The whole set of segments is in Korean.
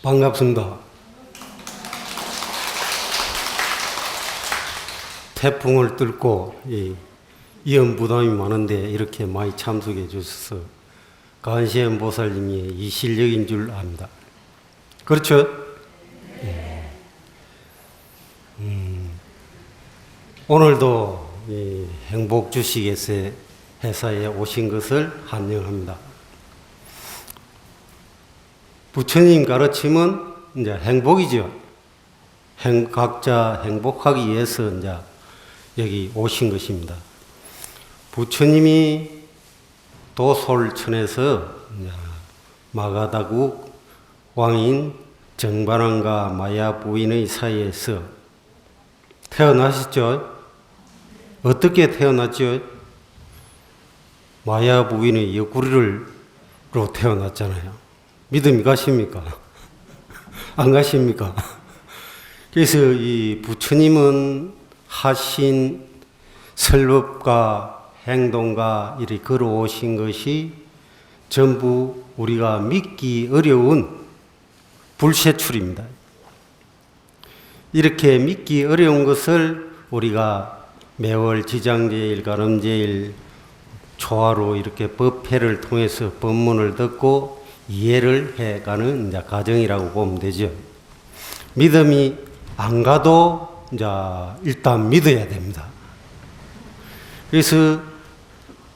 반갑습니다. 태풍을 뚫고 위험 부담이 많은데 이렇게 많이 참석해 주셔서 관세음 보살님의 이 실력인 줄 압니다. 그렇죠? 오늘도 행복주식에서 회사에 오신 것을 환영합니다. 부처님 가르침은 이제 행복이죠. 각자 행복하기 위해서 이제 여기 오신 것입니다. 부처님이 도솔천에서 마가다국 왕인 정반왕과 마야 부인의 사이에서 태어나셨죠. 어떻게 태어났죠? 마야 부인의 옆구리로 태어났잖아요. 믿음이 가십니까? 안 가십니까? 그래서 이 부처님은 하신 설법과 행동과 이렇게 걸어오신 것이 전부 우리가 믿기 어려운 불세출입니다. 이렇게 믿기 어려운 것을 우리가 매월 지장제일, 가름제일, 초하루 이렇게 법회를 통해서 법문을 듣고 이해를 해가는 이제 과정이라고 보면 되죠. 믿음이 안 가도 이제 일단 믿어야 됩니다. 그래서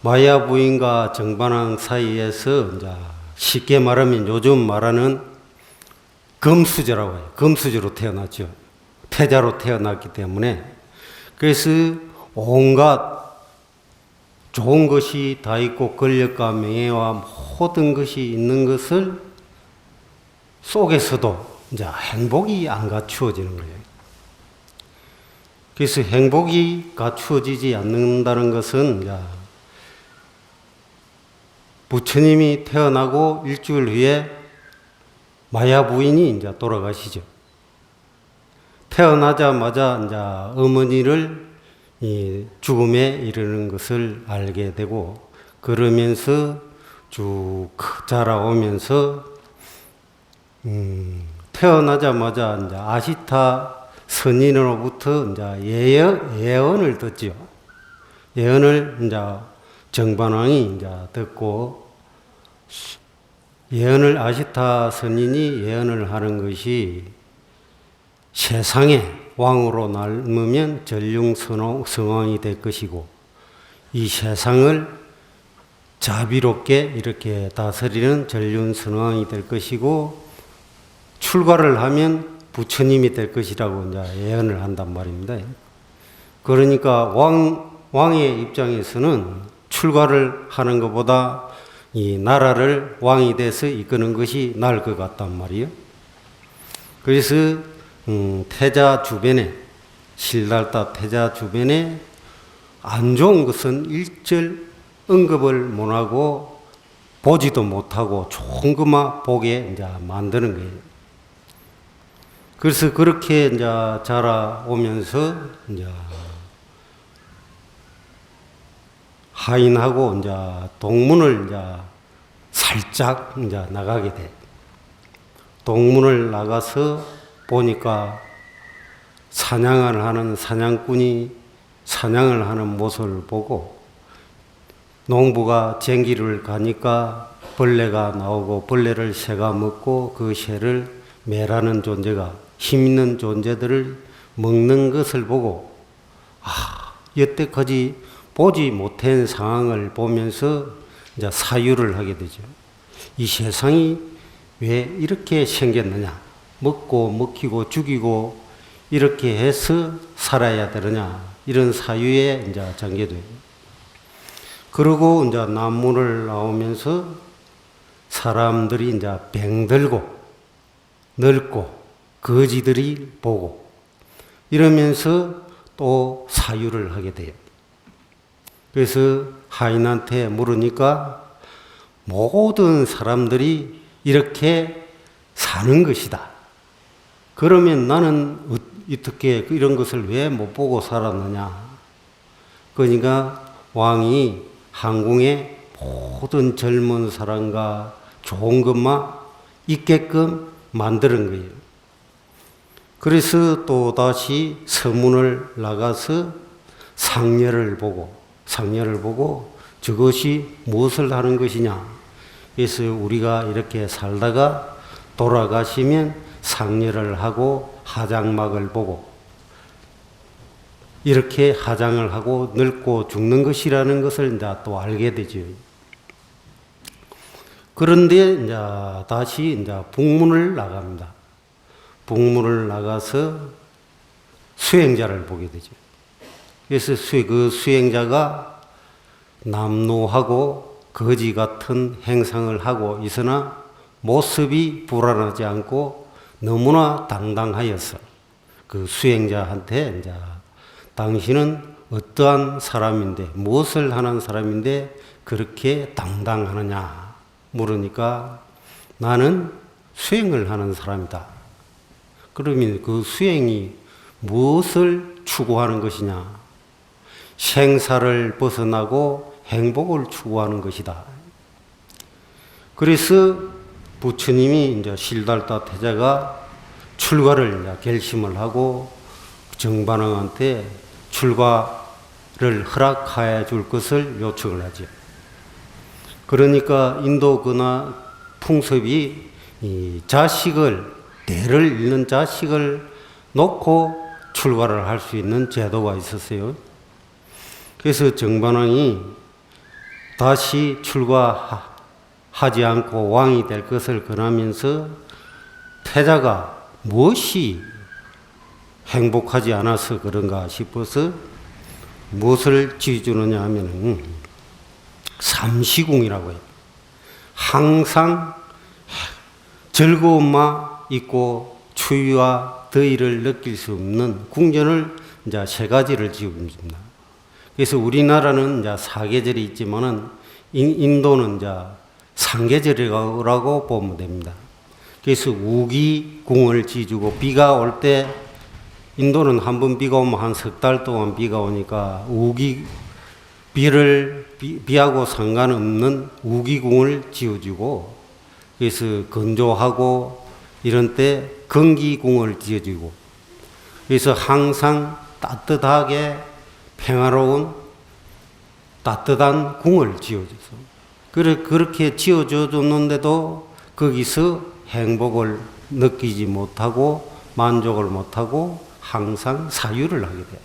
마야 부인과 정반왕 사이에서 이제 쉽게 말하면 요즘 말하는 금수저라고 해요. 금수저로 태어났죠. 태자로 태어났기 때문에 그래서 온갖 좋은 것이 다 있고 권력과 명예와 모든 것이 있는 것을 속에서도 이제 행복이 안 갖추어지는 거예요. 그래서 행복이 갖추어지지 않는다는 것은 이제 부처님이 태어나고 일주일 후에 마야 부인이 이제 돌아가시죠. 태어나자마자 이제 어머니를 이 죽음에 이르는 것을 알게 되고 그러면서 쭉 자라오면서 태어나자마자 이제 아시타 선인으로부터 이제 예언을 듣죠. 예언을 이제 정반왕이 이제 듣고 예언을 아시타 선인이 예언을 하는 것이 세상에 왕으로 남으면 전륜성왕이 될 것이고 이 세상을 자비롭게 이렇게 다스리는 전륜성왕이 될 것이고 출가를 하면 부처님이 될 것이라고 이제 예언을 한단 말입니다. 그러니까 왕의 입장에서는 출가를 하는 것보다 이 나라를 왕이 돼서 이끄는 것이 나을 것 같단 말이에요. 그래서 태자 주변에 신랄다 태자 주변에 안 좋은 것은 일절 언급을 못하고 보지도 못하고 좋은 것만 보게 이제 만드는 거예요. 그래서 그렇게 이제 자라오면서 이제 하인하고 이제 동문을 이제 살짝 이제 나가게 돼. 동문을 나가서 보니까 사냥을 하는 사냥꾼이 사냥을 하는 모습을 보고 농부가 쟁기를 가니까 벌레가 나오고 벌레를 새가 먹고 그 새를 매라는 존재가 힘 있는 존재들을 먹는 것을 보고 여태까지 보지 못한 상황을 보면서 이제 사유를 하게 되죠. 이 세상이 왜 이렇게 생겼느냐? 먹고 먹히고 죽이고 이렇게 해서 살아야 되느냐 이런 사유에 이제 전개돼요. 그러고 이제 남문을 나오면서 사람들이 이제 병들고 늙고 거지들이 보고 이러면서 또 사유를 하게 돼요. 그래서 하인한테 물으니까 모든 사람들이 이렇게 사는 것이다. 그러면 나는 어떻게 이런 것을 왜 못 보고 살았느냐. 그러니까 왕이 한궁의 모든 젊은 사람과 좋은 것만 있게끔 만드는 거예요. 그래서 또 다시 서문을 나가서 상례를 보고 저것이 무엇을 하는 것이냐. 그래서 우리가 이렇게 살다가 돌아가시면 상례를 하고 하장막을 보고 이렇게 하장을 하고 늙고 죽는 것이라는 것을 이제 또 알게 되죠. 그런데 이제 다시 이제 북문을 나갑니다. 북문을 나가서 수행자를 보게 되죠. 그래서 그 수행자가 남노하고 거지 같은 행상을 하고 있으나 모습이 불안하지 않고 너무나 당당하여서 그 수행자한테 이제 당신은 어떠한 사람인데 무엇을 하는 사람인데 그렇게 당당하느냐 물으니까 나는 수행을 하는 사람이다. 그러면 그 수행이 무엇을 추구하는 것이냐? 생사를 벗어나고 행복을 추구하는 것이다. 그래서 부처님이 이제 실달타 태자가 출가를 이제 결심을 하고 정반왕한테 출가를 허락하여 줄 것을 요청을 하죠. 그러니까 인도 근화 풍습이 이 대를 잇는 자식을 놓고 출가를 할 수 있는 제도가 있었어요. 그래서 정반왕이 다시 출가하지 않고 왕이 될 것을 권하면서 태자가 무엇이 행복하지 않아서 그런가 싶어서 무엇을 지어주느냐 하면은 삼시궁이라고 해요. 항상 즐거움만 있고 추위와 더위를 느낄 수 없는 궁전을 이제 3가지를 지어줍니다. 그래서 우리나라는 이제 4계절이 있지만은 인도는 이제 3계절이라고 보면 됩니다. 그래서 우기궁을 지어주고 비가 올 때 인도는 한번 비가 오면 한 석 달 동안 비가 오니까 비하고 상관없는 우기궁을 지어주고 그래서 건조하고 이런 때 건기궁을 지어주고 그래서 항상 따뜻하게 평화로운 따뜻한 궁을 지어줘서 그렇게 지어줬는데도 거기서 행복을 느끼지 못하고 만족을 못하고 항상 사유를 하게 돼요.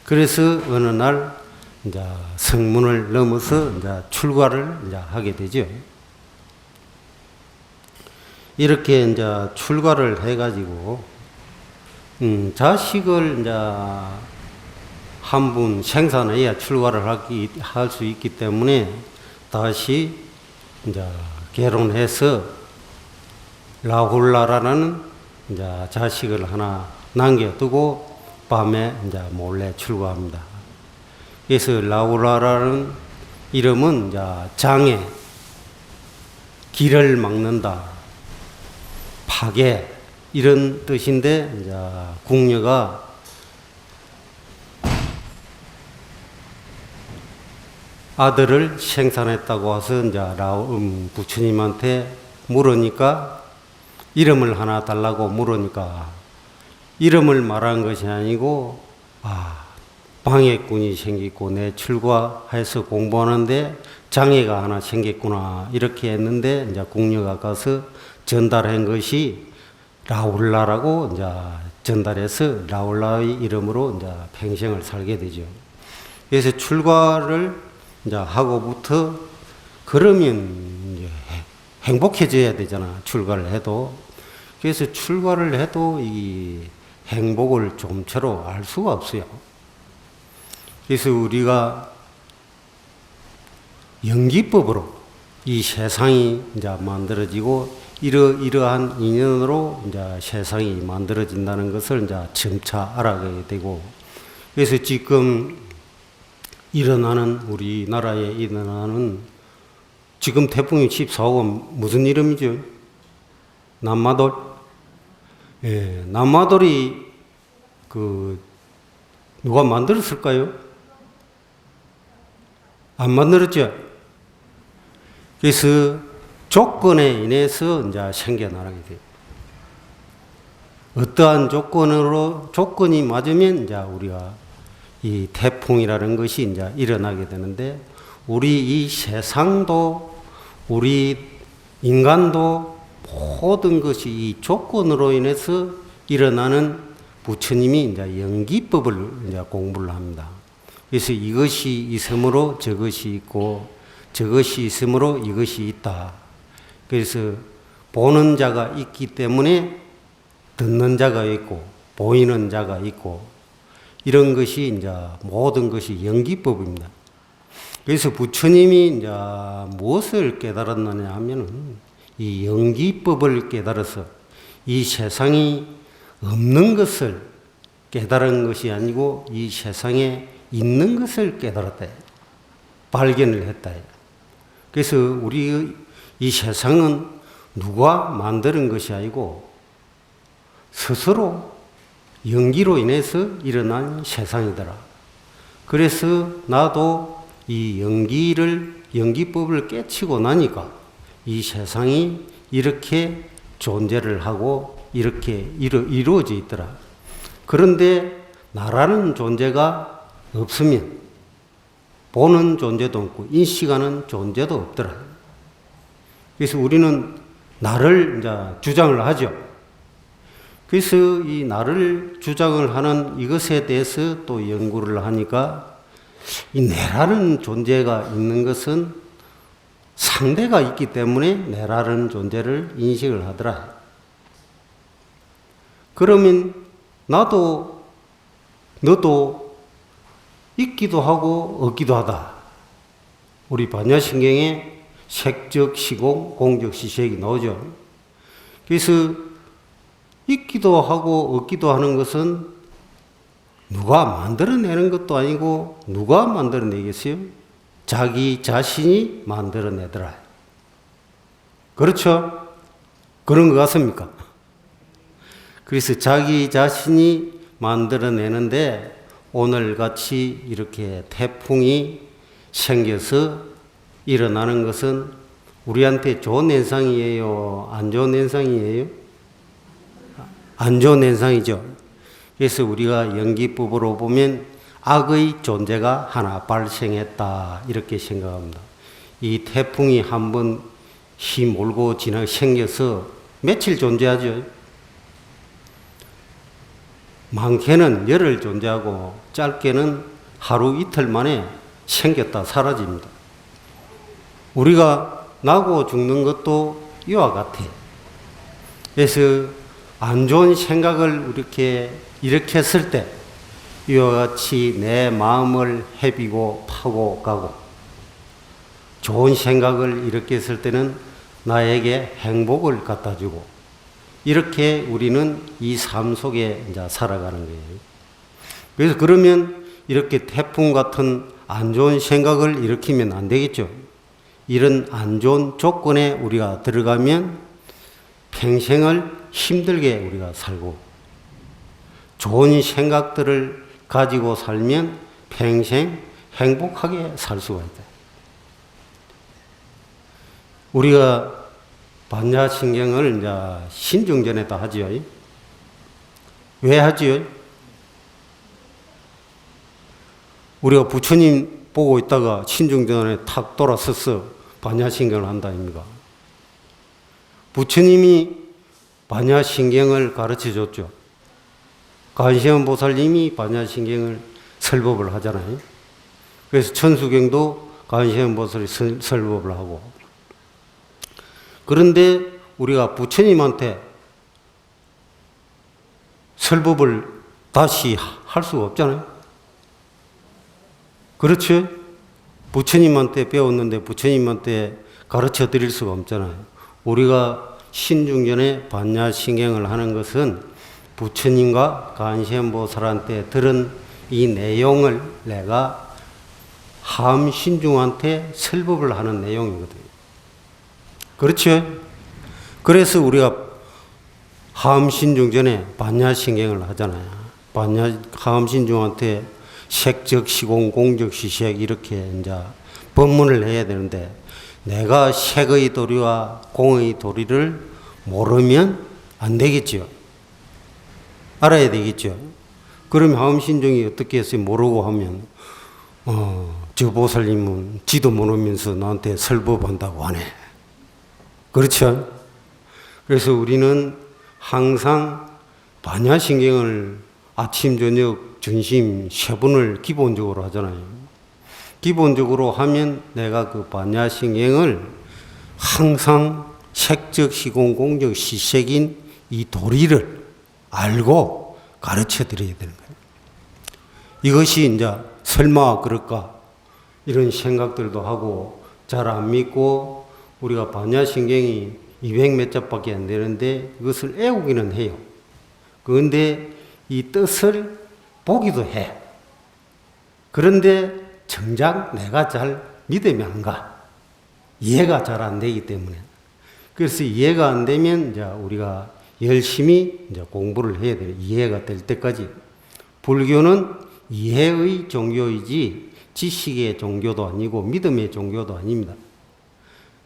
그래서 어느 날 이제 성문을 넘어서 이제 출가를 이제 하게 되죠. 이렇게 이제 출가를 해가지고 자식을 이제 한 분 생산해야 출가를 할 수 있기 때문에 다시 이제 결혼해서 라훌라라는 이제 자식을 하나 남겨두고 밤에 이제 몰래 출가합니다. 그래서 라훌라라는 이름은 이제 장애, 길을 막는다, 파괴 이런 뜻인데 이제 궁녀가 아들을 생산했다고 해서 이제 부처님한테 물으니까 이름을 하나 달라고 물으니까 이름을 말한 것이 아니고 방해꾼이 생겼고 내 출가해서 공부하는데 장애가 하나 생겼구나 이렇게 했는데 이제 궁녀가 가서 전달한 것이 라울라라고 이제 전달해서 라울라의 이름으로 이제 평생을 살게 되죠. 그래서 출가를 이제 하고부터 그러면 이제 행복해져야 되잖아. 출가를 해도. 그래서 출가를 해도 이 행복을 좀처럼 알 수가 없어요. 그래서 우리가 연기법으로 이 세상이 이제 만들어지고 이러한 인연으로 이제 세상이 만들어진다는 것을 이제 점차 알아가게 되고 그래서 지금 우리나라에 일어나는 지금 태풍이 14호가 무슨 이름이죠? 남마돌? 예, 남마돌이 누가 만들었을까요? 안 만들었죠? 그래서 조건에 인해서 이제 생겨나게 돼요. 어떠한 조건이 맞으면 이제 우리가 이 태풍이라는 것이 이제 일어나게 되는데, 우리 이 세상도 우리 인간도 모든 것이 이 조건으로 인해서 일어나는, 부처님이 이제 연기법을 이제 공부를 합니다. 그래서 이것이 있으므로 저것이 있고, 저것이 있으므로 이것이 있다. 그래서 보는 자가 있기 때문에 듣는 자가 있고, 보이는 자가 있고, 이런 것이 이제 모든 것이 연기법입니다. 그래서 부처님이 이제 무엇을 깨달았느냐 하면은 이 연기법을 깨달아서 이 세상이 없는 것을 깨달은 것이 아니고 이 세상에 있는 것을 깨달았다. 발견을 했다. 그래서 우리 이 세상은 누가 만드는 것이 아니고 스스로 연기로 인해서 일어난 세상이더라. 그래서 나도 이 연기법을 깨치고 나니까 이 세상이 이렇게 존재를 하고 이렇게 이루어져 있더라. 그런데 나라는 존재가 없으면 보는 존재도 없고 인식하는 존재도 없더라. 그래서 우리는 나를 이제 주장을 하죠. 그래서 이 나를 주장을 하는 이것에 대해서 또 연구를 하니까 이 내라는 존재가 있는 것은 상대가 있기 때문에 내라는 존재를 인식을 하더라. 그러면 나도 너도 있기도 하고 없기도 하다. 우리 반야신경에 색적 시공, 공적 시색이 나오죠. 그래서 있기도 하고 없기도 하는 것은 누가 만들어내는 것도 아니고 누가 만들어내겠어요? 자기 자신이 만들어내더라. 그렇죠? 그런 것 같습니까? 그래서 자기 자신이 만들어내는데 오늘같이 이렇게 태풍이 생겨서 일어나는 것은 우리한테 좋은 현상이에요? 안 좋은 현상이에요? 안 좋은 현상이죠. 그래서 우리가 연기법으로 보면 악의 존재가 하나 발생했다 이렇게 생각합니다. 이 태풍이 한번 힘몰고 생겨서 며칠 존재하죠. 많게는 열흘 존재하고 짧게는 하루 이틀 만에 생겼다 사라집니다. 우리가 나고 죽는 것도 이와 같아. 그래서 안 좋은 생각을 이렇게 일으켰을 때 이와 같이 내 마음을 헤비고 파고 가고, 좋은 생각을 일으켰을 때는 나에게 행복을 갖다 주고, 이렇게 우리는 이 삶 속에 이제 살아가는 거예요. 그래서 그러면 이렇게 태풍 같은 안 좋은 생각을 일으키면 안 되겠죠. 이런 안 좋은 조건에 우리가 들어가면 평생을 힘들게 우리가 살고, 좋은 생각들을 가지고 살면 평생 행복하게 살 수가 있다. 우리가 반야신경을 이제 신중전에다 하지요. 왜 하지요? 우리가 부처님 보고 있다가 신중전에 탁 돌아서서 반야신경을 한다 아닙니까? 부처님이 반야신경을 가르쳐 줬죠. 관세음 보살님이 반야신경을 설법을 하잖아요. 그래서 천수경도 관세음 보살이 설법을 하고. 그런데 우리가 부처님한테 설법을 다시 할 수가 없잖아요. 그렇죠? 부처님한테 배웠는데 부처님한테 가르쳐 드릴 수가 없잖아요. 우리가 신중전에 반야신경을 하는 것은 부처님과 관세음보살한테 들은 이 내용을 내가 함신중한테 설법을 하는 내용이거든요. 그렇죠? 그래서 우리가 함신중 전에 반야신경을 하잖아요. 함신중한테 색적 시공, 공적 시색 이렇게 이제 법문을 해야 되는데, 내가 색의 도리와 공의 도리를 모르면 안 되겠죠. 알아야 되겠죠. 그럼 하음신종이 어떻게 해서 모르고 하면 저 보살님은 지도 모르면서 나한테 설법한다고 하네. 그렇죠? 그래서 우리는 항상 반야신경을 아침, 저녁, 점심 3번을 기본적으로 하잖아요. 기본적으로 하면 내가 그 반야신경을 항상 색적, 시공, 공적, 시색인 이 도리를 알고 가르쳐 드려야 되는 거예요. 이것이 이제 설마 그럴까? 이런 생각들도 하고 잘 안 믿고 우리가 반야신경이 200몇 잡밖에 안 되는데 이것을 애우기는 해요. 그런데 이 뜻을 보기도 해. 그런데 정작 내가 잘 믿음이 안 가. 이해가 잘 안 되기 때문에. 그래서 이해가 안 되면 이제 우리가 열심히 이제 공부를 해야 돼요. 이해가 될 때까지. 불교는 이해의 종교이지 지식의 종교도 아니고 믿음의 종교도 아닙니다.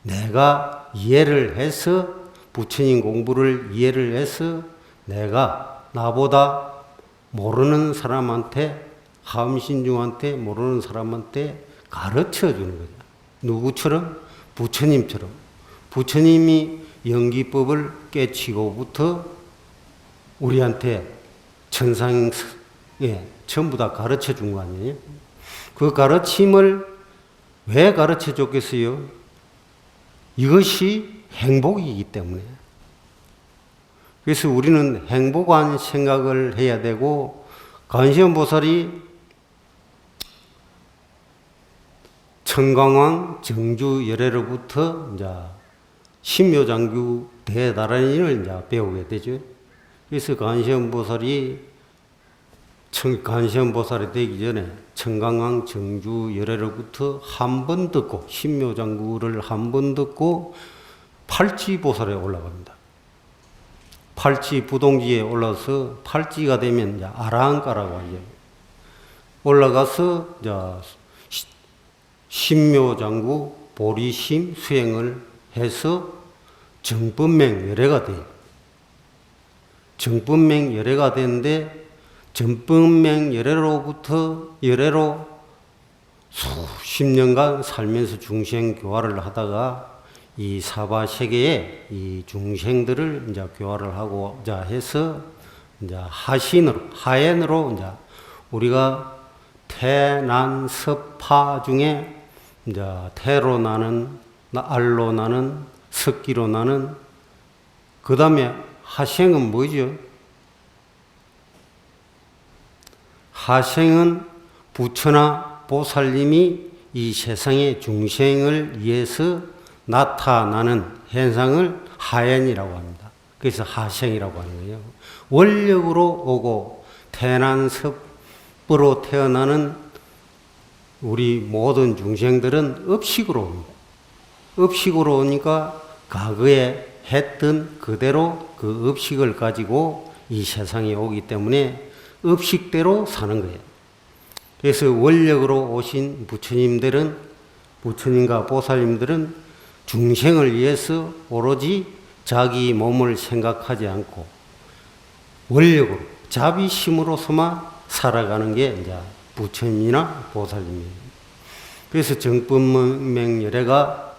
내가 이해를 해서 부처님 공부를 이해를 해서 내가 나보다 모르는 사람한테 하음신중한테 모르는 사람한테 가르쳐 주는 거죠. 누구처럼? 부처님처럼. 부처님이 연기법을 깨치고부터 우리한테 천상에 전부 다 가르쳐 준 거 아니에요? 그 가르침을 왜 가르쳐 줬겠어요? 이것이 행복이기 때문에. 그래서 우리는 행복한 생각을 해야 되고, 관세음보살이 청강왕 정주 열애로부터 이제 신묘장구 대다란이를 이제 배우게 되죠. 그래서 관세음보살이 관세음보살이 되기 전에 청강왕 정주 열애로부터 한 번 듣고 신묘장구를 한 번 듣고 팔찌보살에 올라갑니다. 팔찌 부동지에 올라서 팔찌가 되면 이제 아라한가라고 하죠. 올라가서 이제 신묘장구 보리심 수행을 해서 정법맹 열애가 돼요. 정법맹 열애가 되는데 정법맹 열애로부터 열애로 수십 년간 살면서 중생 교화를 하다가 이 사바 세계에 이 중생들을 이제 교화를 하고자 해서 이제 하연으로 이제 우리가 태난 섭파 중에 이제 태로 나는, 알로 나는, 석기로 나는, 그 다음에 하생은 뭐죠? 하생은 부처나 보살님이 이 세상의 중생을 위해서 나타나는 현상을 하연이라고 합니다. 그래서 하생이라고 하는 거예요. 원력으로 오고 태난섭으로 태어나는 우리 모든 중생들은 업식으로 옵니다. 업식으로 오니까 과거에 했던 그대로 그 업식을 가지고 이 세상에 오기 때문에 업식대로 사는 거예요. 그래서 원력으로 오신 부처님들은, 부처님과 보살님들은 중생을 위해서 오로지 자기 몸을 생각하지 않고 원력으로, 자비심으로서만 살아가는 게 이제 부처님이나 보살님이에요. 그래서 정법맹 열애가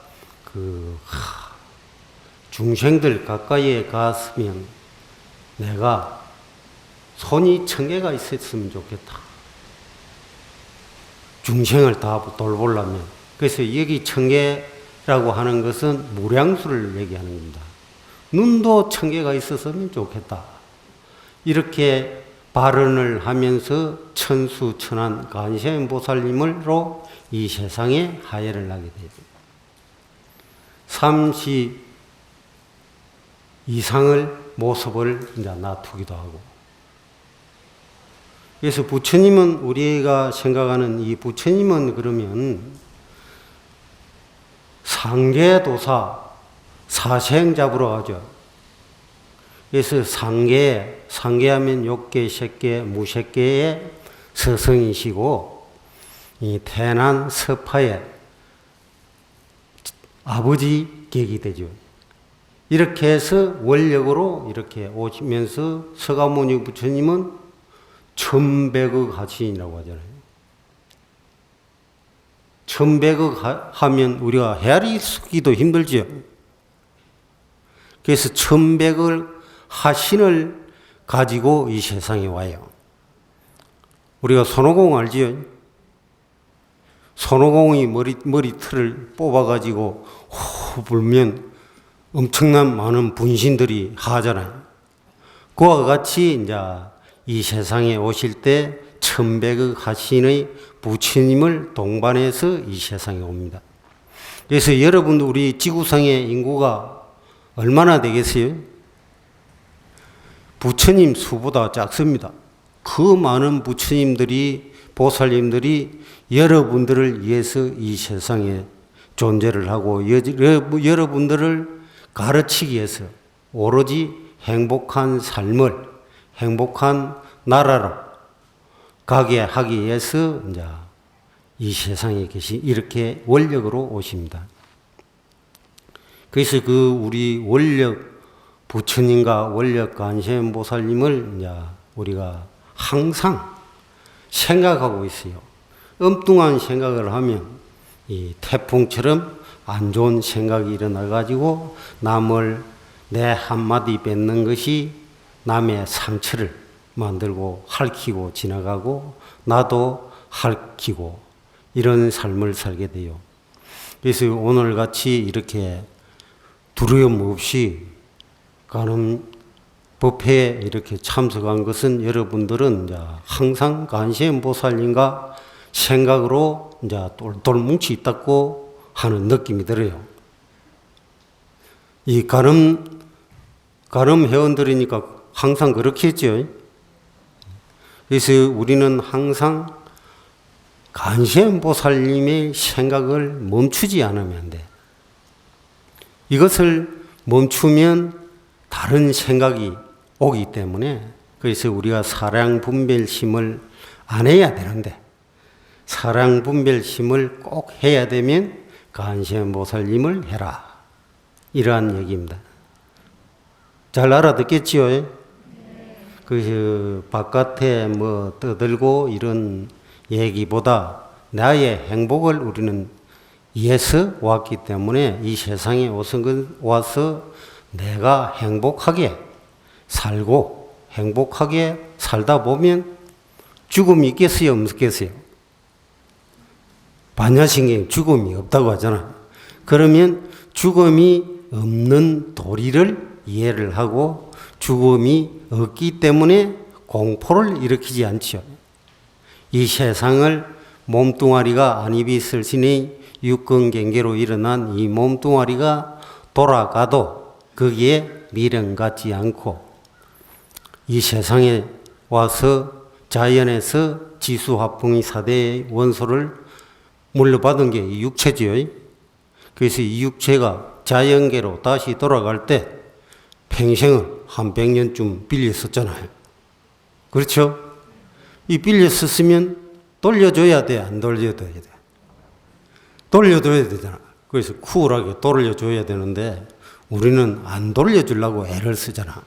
중생들 가까이에 갔으면 내가 손이 1000개가 있었으면 좋겠다. 중생을 다 돌보려면. 그래서 여기 1000개라고 하는 것은 무량수를 얘기하는 겁니다. 눈도 1000개가 있었으면 좋겠다. 이렇게 발언을 하면서 천수천한 관세음보살님으로 이 세상에 하야를 하게 되죠. 30 이상을 모습을 이제 놔두기도 하고. 그래서 부처님은, 우리가 생각하는 이 부처님은 그러면 상계도사, 사생잡으러 하죠. 그래서 상계하면 욕계, 색계, 무색계의 서성이시고, 이 태난 서파에 아버지 객이 되죠. 이렇게 해서 원력으로 이렇게 오시면서 서가모니 부처님은 천백억 하신이라고 하잖아요. 천백억 하면 우리가 헤아리 쓰기도 힘들죠. 그래서 천백억 하신을 가지고 이 세상에 와요. 우리가 손오공 알지요? 손오공이 머리털을 뽑아가지고 호 불면 엄청난 많은 분신들이 하잖아요. 그와 같이 이제 이 세상에 오실 때 천백억 하신의 부처님을 동반해서 이 세상에 옵니다. 그래서 여러분도 우리 지구상의 인구가 얼마나 되겠어요? 부처님 수보다 작습니다. 그 많은 부처님들이, 보살님들이 여러분들을 위해서 이 세상에 존재를 하고 여러분들을 가르치기 위해서 오로지 행복한 삶을, 행복한 나라로 가게 하기 위해서 이제 이 세상에 계신 이렇게 원력으로 오십니다. 그래서 그 우리 원력 부처님과 원력 관세음보살님을 이제 우리가 항상 생각하고 있어요. 엉뚱한 생각을 하면 이 태풍처럼 안 좋은 생각이 일어나가지고 남을 내 한마디 뱉는 것이 남의 상처를 만들고 핥히고 지나가고 나도 핥히고 이런 삶을 살게 돼요. 그래서 오늘같이 이렇게 두려움 없이 가는 법회에 이렇게 참석한 것은 여러분들은 이제 항상 관세음보살님과 생각으로 이제 똘똘 뭉치 있다고 하는 느낌이 들어요. 이 가름 회원들이니까 항상 그렇게 했죠. 그래서 우리는 항상 관세음보살님의 생각을 멈추지 않으면 안 돼. 이것을 멈추면 다른 생각이 오기 때문에 그래서 우리가 사량분별심을 안 해야 되는데 사량분별심을 꼭 해야 되면 관세음보살님을 해라. 이러한 얘기입니다. 잘 알아듣겠지요? 그 바깥에 뭐 떠들고 이런 얘기보다 나의 행복을 우리는 위해서 왔기 때문에 이 세상에 와서 내가 행복하게 살고 행복하게 살다 보면 죽음이 있겠어요? 없겠어요? 반야신경 죽음이 없다고 하잖아. 그러면 죽음이 없는 도리를 이해를 하고 죽음이 없기 때문에 공포를 일으키지 않죠. 이 세상을 몸뚱아리가 안입있을신의 육근경계로 일어난 이 몸뚱아리가 돌아가도 거기에 미련 갖지 않고 이 세상에 와서 자연에서 지수화풍이 사대의 원소를 물려받은 게 이 육체지요. 그래서 이 육체가 자연계로 다시 돌아갈 때 평생을 한 100년쯤 빌렸었잖아요. 그렇죠? 이 빌렸었으면 돌려줘야 돼, 안 돌려줘야 돼? 돌려줘야 되잖아. 그래서 쿨하게 돌려줘야 되는데 우리는 안 돌려주려고 애를 쓰잖아.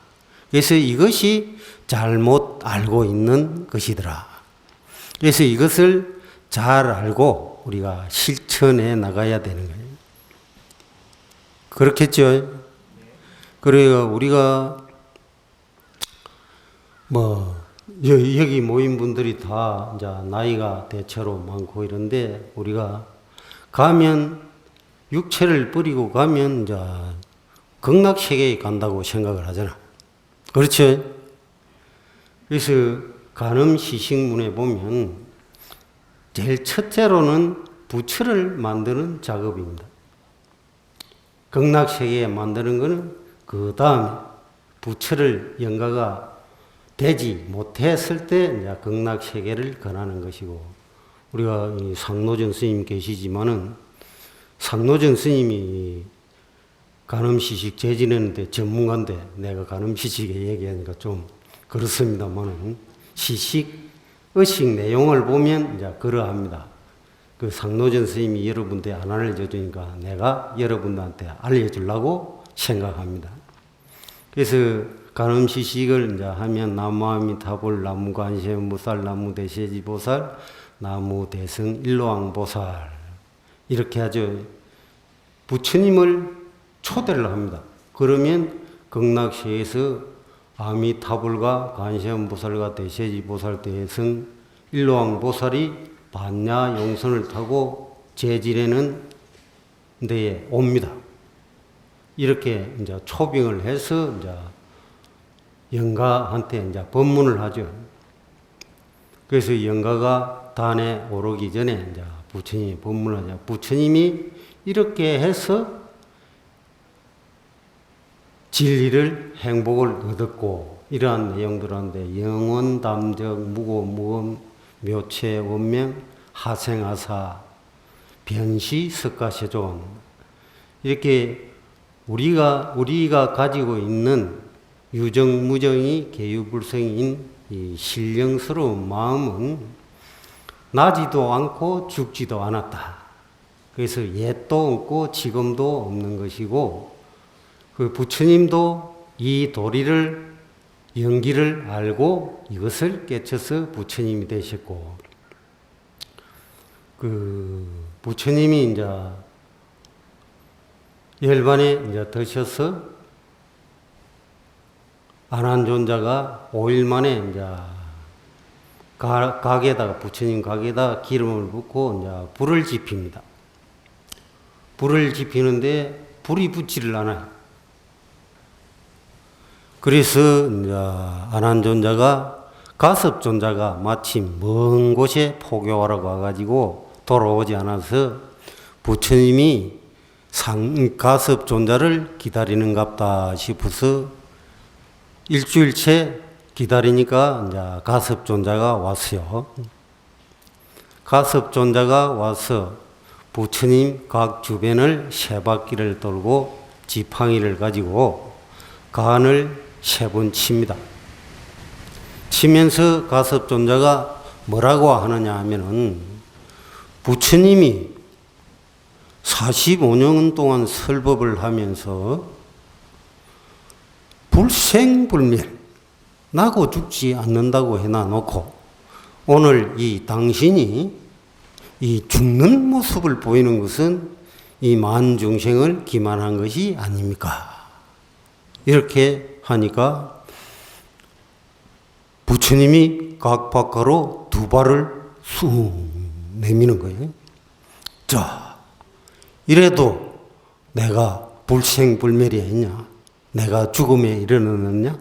그래서 이것이 잘못 알고 있는 것이더라. 그래서 이것을 잘 알고 우리가 실천해 나가야 되는 거예요. 그렇겠죠? 그래요. 우리가 여기 모인 분들이 다 이제 나이가 대체로 많고 이런데 우리가 가면 육체를 버리고 가면 이제 극락세계에 간다고 생각을 하잖아. 그렇죠? 그래서 간음시식문에 보면 제일 첫째로는 부처를 만드는 작업입니다. 극락세계에 만드는 것은 그 다음에 부처를 영가가 되지 못했을 때 이제 극락세계를 권하는 것이고 우리가 이 상노정 스님 계시지만은 상노정 스님이 간음시식 재지내는데 전문가인데 내가 간음시식에 얘기하니까 좀 그렇습니다만은 시식, 의식 내용을 보면 이제 그러합니다. 그 상노전 스님이 여러분한테 안 알려주니까 내가 여러분들한테 알려주려고 생각합니다. 그래서 간음시식을 이제 하면 나무아미타불, 나무관세음보살, 나무대세지보살, 나무대승 일로왕보살 이렇게 하죠. 부처님을 초대를 합니다. 그러면 극락시에서 아미타불과 관세음보살과 대세지보살, 대승 일로왕보살이 반야 용선을 타고 제질에는 데에 옵니다. 이렇게 이제 초빙을 해서 이제 영가한테 이제 법문을 하죠. 그래서 영가가 단에 오르기 전에 이제 부처님이 법문을 하죠. 부처님이 이렇게 해서 진리를 행복을 얻었고 이러한 내용들한테 영원 담적 무고 무엄 묘체 원명 하생하사 변시 석가세존 이렇게 우리가 가지고 있는 유정무정이 개유불성인 이 신령스러운 마음은 나지도 않고 죽지도 않았다. 그래서 옛도 없고 지금도 없는 것이고 그 부처님도 이 도리를 연기를 알고 이것을 깨쳐서 부처님이 되셨고 그 부처님이 이제 열반에 이제 드셔서 안한존자가 5일 만에 이제 각에다가 부처님 각에다가 기름을 붓고 이제 불을 지핍니다. 불을 지피는데 불이 붙지를 않아요. 그래서 이제 안한존자가 가섭존자가 마침 먼 곳에 포교하라고 와가지고 돌아오지 않아서 부처님이 가섭존자를 기다리는갑다 싶어서 일주일째 기다리니까 이제 가섭존자가 왔어요. 가섭존자가 와서 부처님 각 주변을 세 바퀴를 돌고 지팡이를 가지고 간을 3번 칩니다. 치면서 가섭존자가 뭐라고 하느냐 하면은 부처님이 45년 동안 설법을 하면서 불생불멸 나고 죽지 않는다고 해놔놓고 오늘 이 당신이 이 죽는 모습을 보이는 것은 이 만중생을 기만한 것이 아닙니까? 이렇게 하니까 부처님이 각 밖으로 2발을 쑥 내미는 거예요. 자, 이래도 내가 불생불멸이 했냐? 내가 죽음에 이르렀느냐?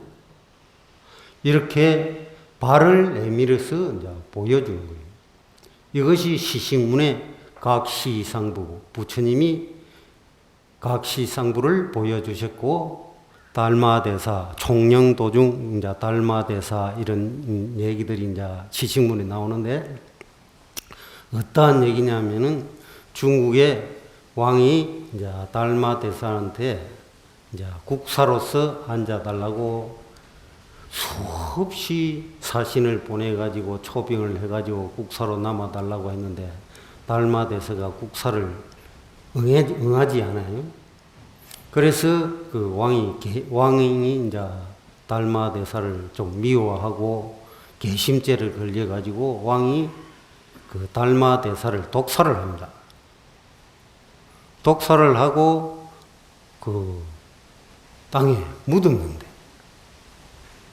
이렇게 발을 내밀어서 이제 보여주는 거예요. 이것이 시식문의 각시상부, 부처님이 각시상부를 보여주셨고, 달마대사, 총령도중, 이제 달마대사 이런 얘기들이 이제 시식문에 나오는데, 어떠한 얘기냐면은 중국의 왕이 이제 달마대사한테 이제 국사로서 앉아달라고 수없이 사신을 보내가지고 초빙을 해가지고 국사로 남아달라고 했는데 달마대사가 국사를 응하지 않아요. 그래서 그 왕이 이제 달마대사를 좀 미워하고 개심죄를 걸려가지고 왕이 그 달마대사를 독사를 합니다. 독사를 하고 그 땅에 묻었는데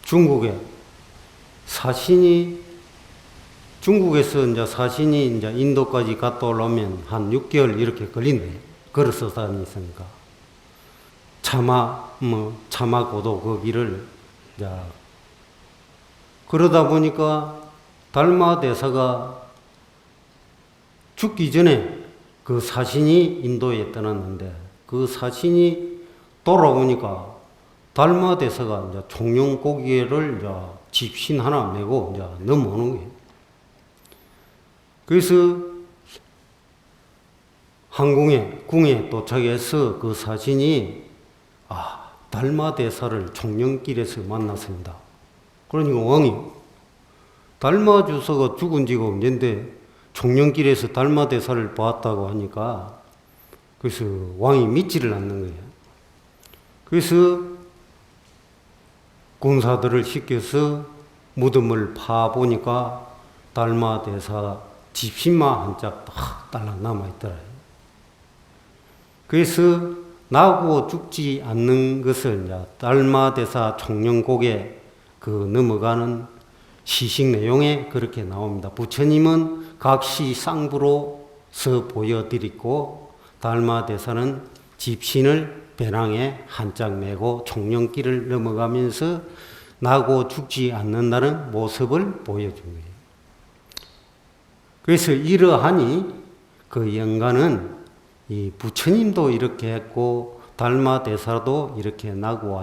중국에서 이제 사신이 이제 인도까지 갔다 오려면 한 6개월 이렇게 걸린대요. 걸어서 다니니까. 차마 고도 그 길을 이제 그러다 보니까 달마대사가 죽기 전에 그 사신이 인도에 떠났는데 그 사신이 돌아오니까 달마대사가 이제 총룡고개를 이제 집신 하나 메고 이제 넘어오는 거예요. 그래서 궁에 도착해서 그 사신이 달마대사를 총령길에서 만났습니다. 그러니까 왕이 달마주서가 죽은 지가 언젠데 총령길에서 달마대사를 보았다고 하니까 그래서 왕이 믿지를 않는 거예요. 그래서 군사들을 시켜서 무덤을 파보니까 달마대사 집신마 한 짝 딱 달랑 남아있더라. 그래서 나고 죽지 않는 것을 이제 달마대사 총령곡에 그 넘어가는 시식 내용에 그렇게 나옵니다. 부처님은 각시상부로서 보여드리고 달마대사는 집신을 배낭에 한 짝 메고 총령길을 넘어가면서 나고 죽지 않는다는 모습을 보여준 거예요. 그래서 이러하니 그 영가는 이 부처님도 이렇게 했고 달마대사도 이렇게 나고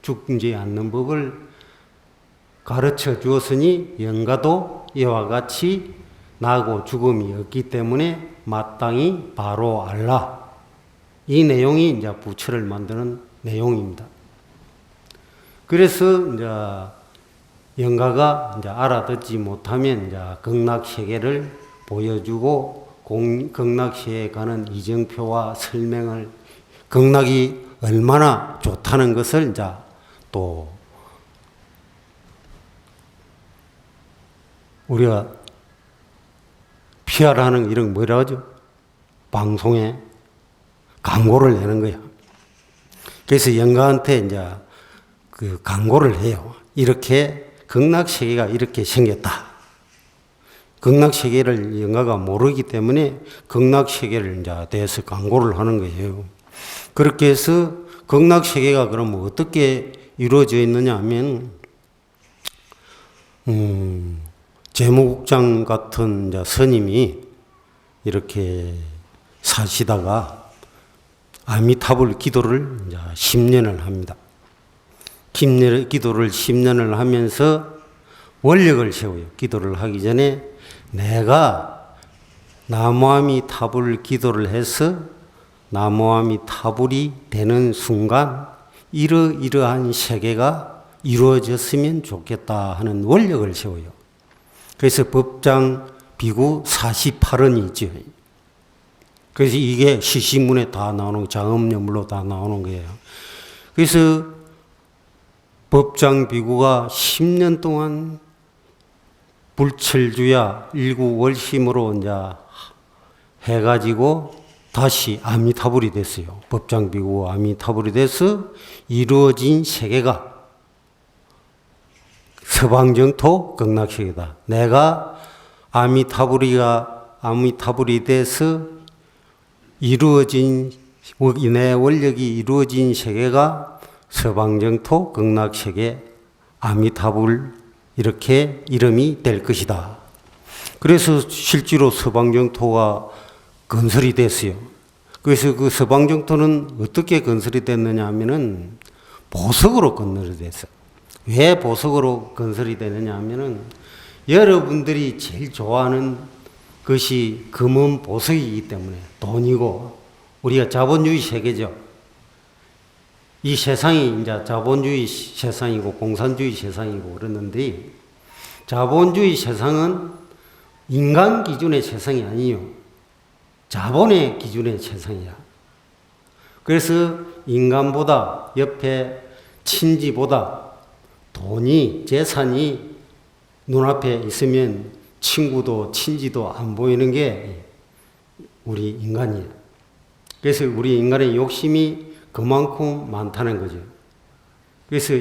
죽지 않는 법을 가르쳐 주었으니 영가도 이와 같이 나고 죽음이 없기 때문에 마땅히 바로 알라. 이 내용이 이제 부처를 만드는 내용입니다. 그래서 이제 영가가 이제 알아듣지 못하면 이제 극락세계를 보여주고 극락세계에 가는 이정표와 설명을 극락이 얼마나 좋다는 것을 이제 또 우리가 PR하는 이런 뭐라 하죠? 방송에 광고를 내는 거야. 그래서 영가한테 이제 그 광고를 해요. 이렇게 극락세계가 이렇게 생겼다. 극락세계를 영가가 모르기 때문에 극락세계를 이제 대해서 광고를 하는 거예요. 그렇게 해서 극락세계가 그럼 어떻게 이루어져 있느냐 하면, 재무국장 같은 이제 스님이 이렇게 사시다가 아미타불 기도를 이제 10년을 합니다. 기도를 10년을 하면서 원력을 세워요. 기도를 하기 전에 내가 나무아미타불 기도를 해서 나무아미타불이 되는 순간 이러이러한 세계가 이루어졌으면 좋겠다 하는 원력을 세워요. 그래서 법장 비구 48원이 있죠. 그래서 이게 시시문에 다 나오는, 장엄여물로 다 나오는 거예요. 그래서 법장 비구가 10년 동안 불철주야 일구월심으로 이제 해가지고 다시 아미타불이 됐어요. 법장 비구가 아미타불이 돼서 이루어진 세계가 서방정토 극락세계다. 내가 아미타불이 돼서 이루어진, 내 원력이 이루어진 세계가 서방정토 극락세계 아미타불 이렇게 이름이 될 것이다. 그래서 실제로 서방정토가 건설이 됐어요. 그래서 그 서방정토는 어떻게 건설이 됐느냐 하면은 보석으로 건설이 됐어요. 왜 보석으로 건설이 되느냐 하면은 여러분들이 제일 좋아하는 것이 금은 보석이기 때문에 돈이고 우리가 자본주의 세계죠. 이 세상이 이제 자본주의 세상이고 공산주의 세상이고 그러는데 자본주의 세상은 인간 기준의 세상이 아니에요. 자본의 기준의 세상이야. 그래서 인간보다 옆에 친지보다 돈이 재산이 눈앞에 있으면 친구도 친지도 안 보이는 게 우리 인간이에요. 그래서 우리 인간의 욕심이 그만큼 많다는 거죠. 그래서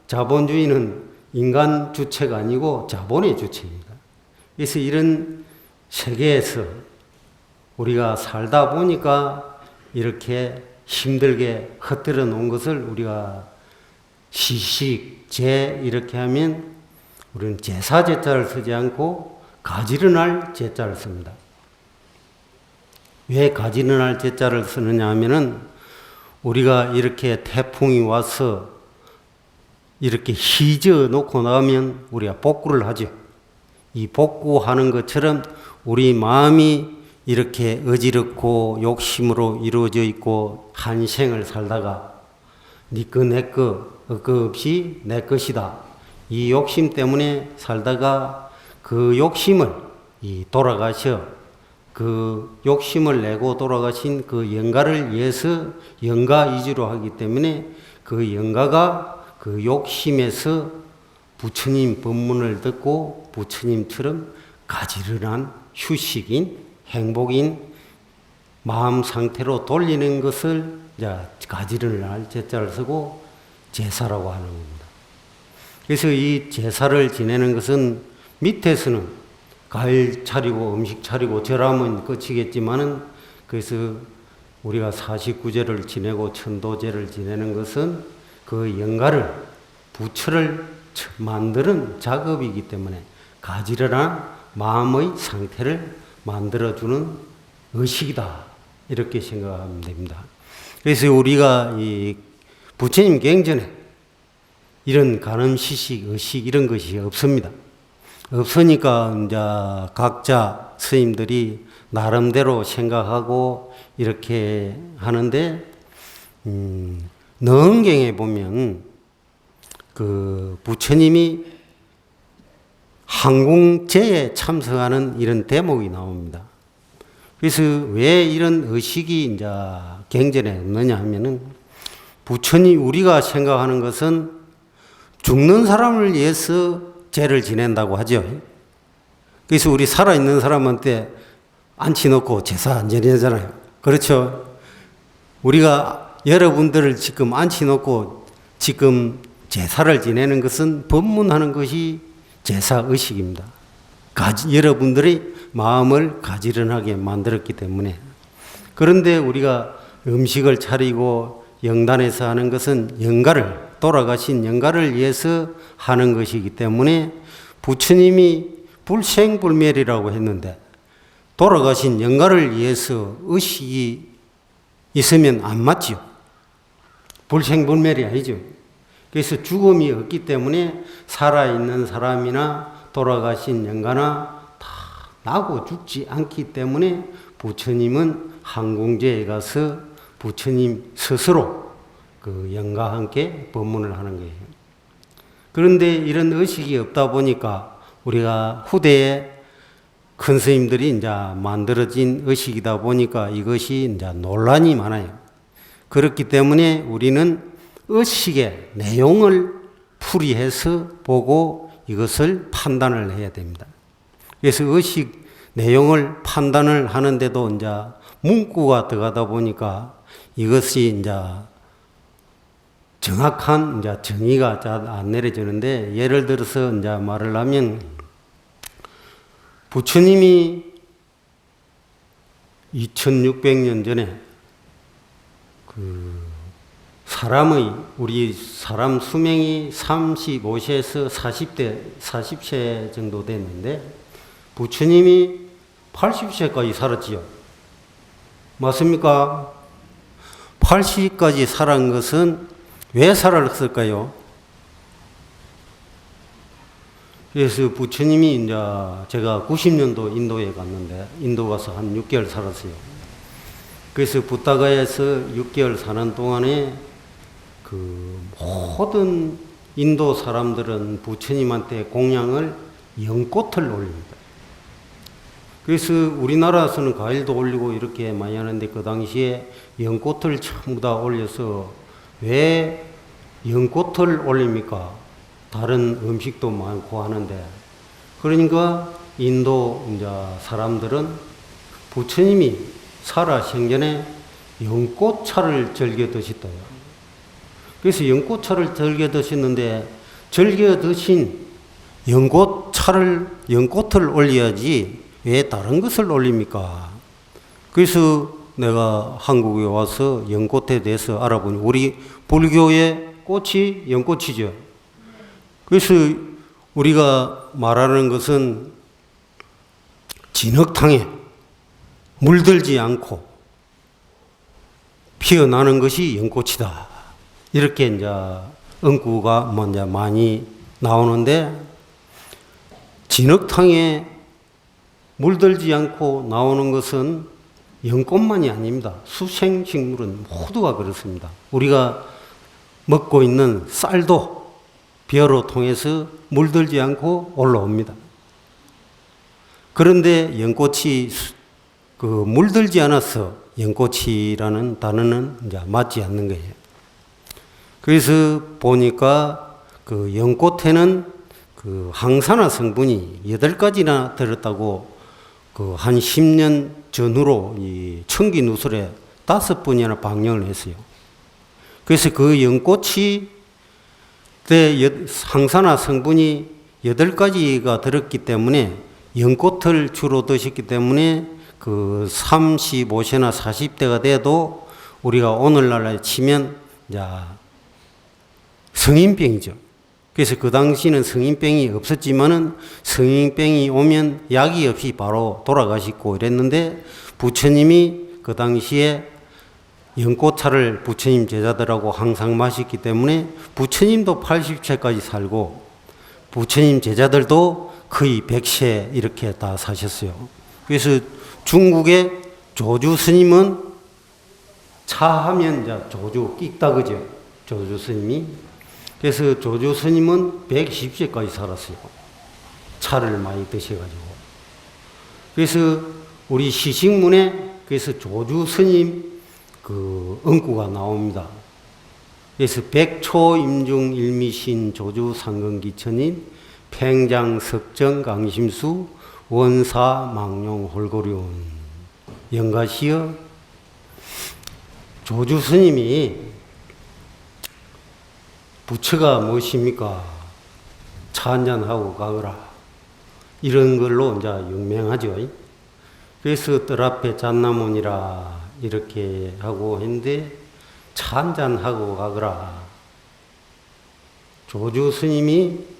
자본주의는 인간 주체가 아니고 자본의 주체입니다. 그래서 이런 세계에서 우리가 살다 보니까 이렇게 힘들게 흩뜨려 놓은 것을 우리가 시식, 이렇게 하면 우리는 제사제자를 쓰지 않고 가지런할 제자를 씁니다. 왜 가지런할 제자를 쓰느냐 하면은 우리가 이렇게 태풍이 와서 이렇게 휘저 놓고 나면 우리가 복구를 하죠. 이 복구하는 것처럼 우리 마음이 이렇게 어지럽고 욕심으로 이루어져 있고 한 생을 살다가 니꺼 내꺼 없이 내 것이다. 이 욕심 때문에 살다가 그 욕심을 돌아가셔 그 욕심을 내고 돌아가신 그 영가를 위해서 영가 위주로 하기 때문에 그 영가가 그 욕심에서 부처님 법문을 듣고 부처님처럼 가지런한 휴식인 행복인 마음 상태로 돌리는 것을 이제 가지런할 제자를 쓰고 제사라고 하는 겁니다. 그래서 이 제사를 지내는 것은 밑에서는 과일 차리고 음식 차리고 절하면 끝이겠지만은 그래서 우리가 49제를 지내고 천도제를 지내는 것은 그 영가를 부처를 만드는 작업이기 때문에 가지런한 마음의 상태를 만들어주는 의식이다 이렇게 생각하면 됩니다. 그래서 우리가 이 부처님 경전에 이런 간음시식, 의식 이런 것이 없습니다. 없으니까 이제 각자 스님들이 나름대로 생각하고 이렇게 하는데 능경에 보면 그 부처님이 항공제에 참석하는 이런 대목이 나옵니다. 그래서 왜 이런 의식이 이제 경전에 없느냐 하면은 부처님 우리가 생각하는 것은 죽는 사람을 위해서 제를 지낸다고 하죠. 그래서 우리 살아있는 사람한테 안치 놓고 제사 안 지내잖아요. 그렇죠? 우리가 여러분들을 지금 안치 놓고 지금 제사를 지내는 것은 법문하는 것이 제사의식입니다. 여러분들이 마음을 가지런하게 만들었기 때문에. 그런데 우리가 음식을 차리고 영단에서 하는 것은 영가를 돌아가신 영가를 위해서 하는 것이기 때문에 부처님이 불생불멸이라고 했는데 돌아가신 영가를 위해서 의식이 있으면 안 맞죠. 불생불멸이 아니죠. 그래서 죽음이 없기 때문에 살아있는 사람이나 돌아가신 영가나 다 나고 죽지 않기 때문에 부처님은 항공제에 가서 부처님 스스로 그 영가와 함께 법문을 하는 거예요. 그런데 이런 의식이 없다 보니까 우리가 후대에 큰 스님들이 이제 만들어진 의식이다 보니까 이것이 이제 논란이 많아요. 그렇기 때문에 우리는 의식의 내용을 풀이해서 보고 이것을 판단을 해야 됩니다. 그래서 의식 내용을 판단을 하는데도 이제 문구가 들어가다 보니까 이것이 이제 정확한 이제 정의가 잘 안 내려지는데 예를 들어서 이제 말을 하면 부처님이 2600년 전에 그 우리 사람 수명이 35세에서 40세 정도 됐는데 부처님이 80세까지 살았지요. 맞습니까? 80까지 살은 것은 왜 살았을까요? 그래서 부처님이 이제 제가 90년도 인도에 갔는데 인도 가서 한 6개월 살았어요. 그래서 부타가에서 6개월 사는 동안에 그 모든 인도 사람들은 부처님한테 공양을 연꽃을 올립니다. 그래서 우리나라에서는 과일도 올리고 이렇게 많이 하는데 그 당시에 연꽃을 전부 다 올려서 왜 연꽃을 올립니까? 다른 음식도 많고 하는데 그러니까 인도 이제 사람들은 부처님이 살아 생전에 연꽃차를 즐겨 드셨대요. 그래서 연꽃차를 즐겨 드셨는데 즐겨 드신 연꽃을 올려야지 왜 다른 것을 올립니까? 그래서 내가 한국에 와서 연꽃에 대해서 알아보니 우리 불교의 꽃이 연꽃이죠. 그래서 우리가 말하는 것은 진흙탕에 물들지 않고 피어나는 것이 연꽃이다. 이렇게 이제 언구가 먼저 많이 나오는데 진흙탕에 물들지 않고 나오는 것은 연꽃만이 아닙니다. 수생식물은 모두가 그렇습니다. 우리가 먹고 있는 쌀도 벼로 통해서 물들지 않고 올라옵니다. 그런데 연꽃이 물들지 않아서 연꽃이라는 단어는 이제 맞지 않는 거예요. 그래서 보니까 연꽃에는 항산화 성분이 8가지나 들었다고 한 10년 전후로 이 청기 누설에 5번이나 방영을 했어요. 그래서 연꽃이 항산화 성분이 8가지가 들었기 때문에 연꽃을 주로 드셨기 때문에 35세나 40대가 돼도 우리가 오늘날에 치면 성인병이죠. 그래서 그 당시는 성인병이 없었지만은 성인병이 오면 약이 없이 바로 돌아가시고 이랬는데 부처님이 그 당시에 연꽃차를 부처님 제자들하고 항상 마셨기 때문에 부처님도 80세까지 살고 부처님 제자들도 거의 100세 이렇게 다 사셨어요. 그래서 중국의 조주 스님은 차하면 조주 끽다 그죠? 조주 스님이. 그래서 조주 스님은 110세까지 살았어요. 차를 많이 드셔가지고. 그래서 우리 시식문에 그래서 조주 스님 응구가 나옵니다. 그래서 백초임중 일미신 조주 상근기천인 팽장 석정 강심수 원사 망용 홀고리온 영가시여 조주 스님이 부처가 무엇입니까? 차 한잔하고 가거라. 이런 걸로 이제 유명하죠. 그래서 뜰 앞에 잣나무니라 이렇게 하고 했는데 차 한잔하고 가거라. 조주 스님이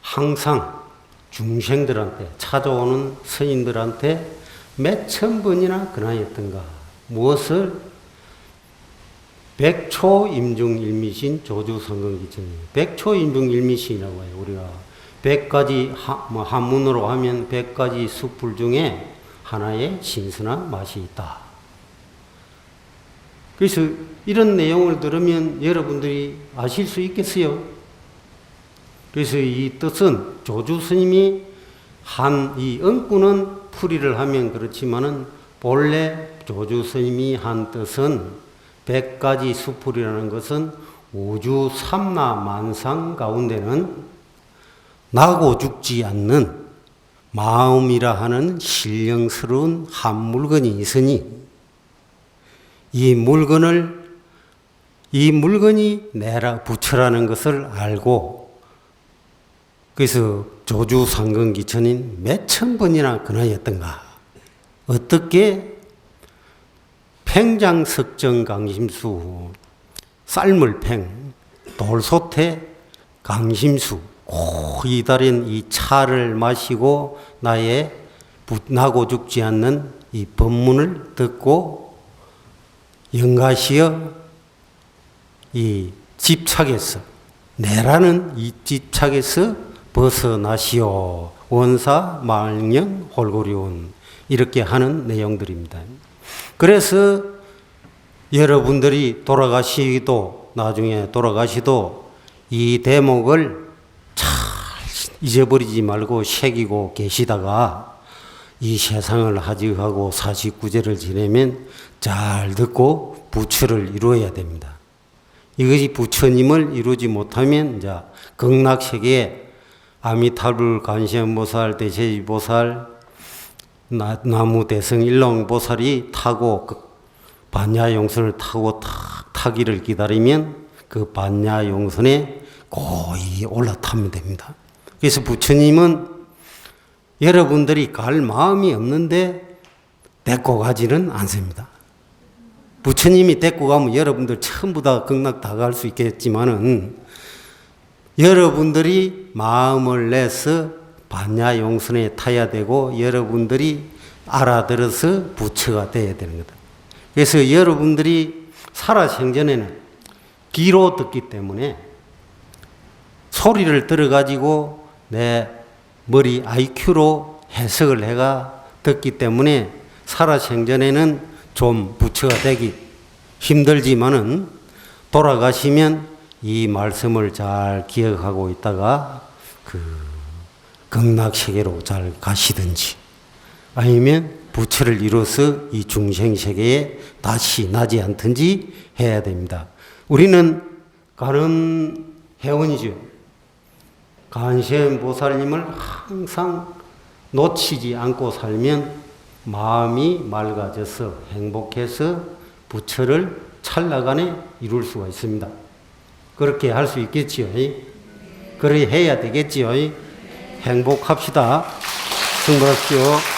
항상 중생들한테 찾아오는 스님들한테 몇천 번이나 근하였던가. 무엇을? 백초임중일미신 조주성근기천이. 백초임중일미신이라고 해요. 우리가 100가지 한문으로 하면 100가지 숯불 중에 하나의 신선한 맛이 있다. 그래서 이런 내용을 들으면 여러분들이 아실 수 있겠어요? 그래서 이 뜻은 조주 스님이 이 응구는 풀이를 하면 그렇지만은 본래 조주 스님이 한 뜻은 100가지 수풀이라는 것은 우주 삼나 만상 가운데는 나고 죽지 않는 마음이라 하는 신령스러운 한 물건이 있으니 이 물건이 내라 부처라는 것을 알고 그래서 조주 상근기천인 몇천 번이나 근하였던가. 어떻게? 팽장석정 강심수 쌀물 팽 돌솥에 강심수 고이다린 이 차를 마시고 나고 죽지 않는 이 법문을 듣고 영가시여 이 집착에서 내라는 이 집착에서 벗어나시오. 원사 망령 홀고리온 이렇게 하는 내용들입니다. 그래서 여러분들이 나중에 돌아가시도 이 대목을 잘 잊어버리지 말고 새기고 계시다가 이 세상을 하직하고 49제를 지내면 잘 듣고 부처를 이루어야 됩니다. 이것이 부처님을 이루지 못하면 이제 극락세계에 아미타불 관세음보살 대세지보살 나무 대성 일롱보살이 타고 반야용선을 타고 타기를 기다리면 그 반야용선에 거의 올라타면 됩니다. 그래서 부처님은 여러분들이 갈 마음이 없는데 데리고 가지는 않습니다. 부처님이 데리고 가면 여러분들 전부 다 극락 다 갈 수 있겠지만은 여러분들이 마음을 내서 반야용선에 타야 되고 여러분들이 알아들어서 부처가 돼야 되는 거다. 그래서 여러분들이 살아생전에는 귀로 듣기 때문에 소리를 들어가지고 내 머리 IQ로 해석을 해가 듣기 때문에 살아생전에는 좀 부처가 되기 힘들지만은 돌아가시면 이 말씀을 잘 기억하고 있다가 극락세계로 잘 가시든지 아니면 부처를 이뤄서 이 중생세계에 다시 나지 않든지 해야 됩니다. 우리는 가는 회원이죠. 관세음보살님을 항상 놓치지 않고 살면 마음이 맑아져서 행복해서 부처를 찰나간에 이룰 수가 있습니다. 그렇게 할 수 있겠지요. 그래 해야 되겠지요. 행복합시다. 승부하십시오.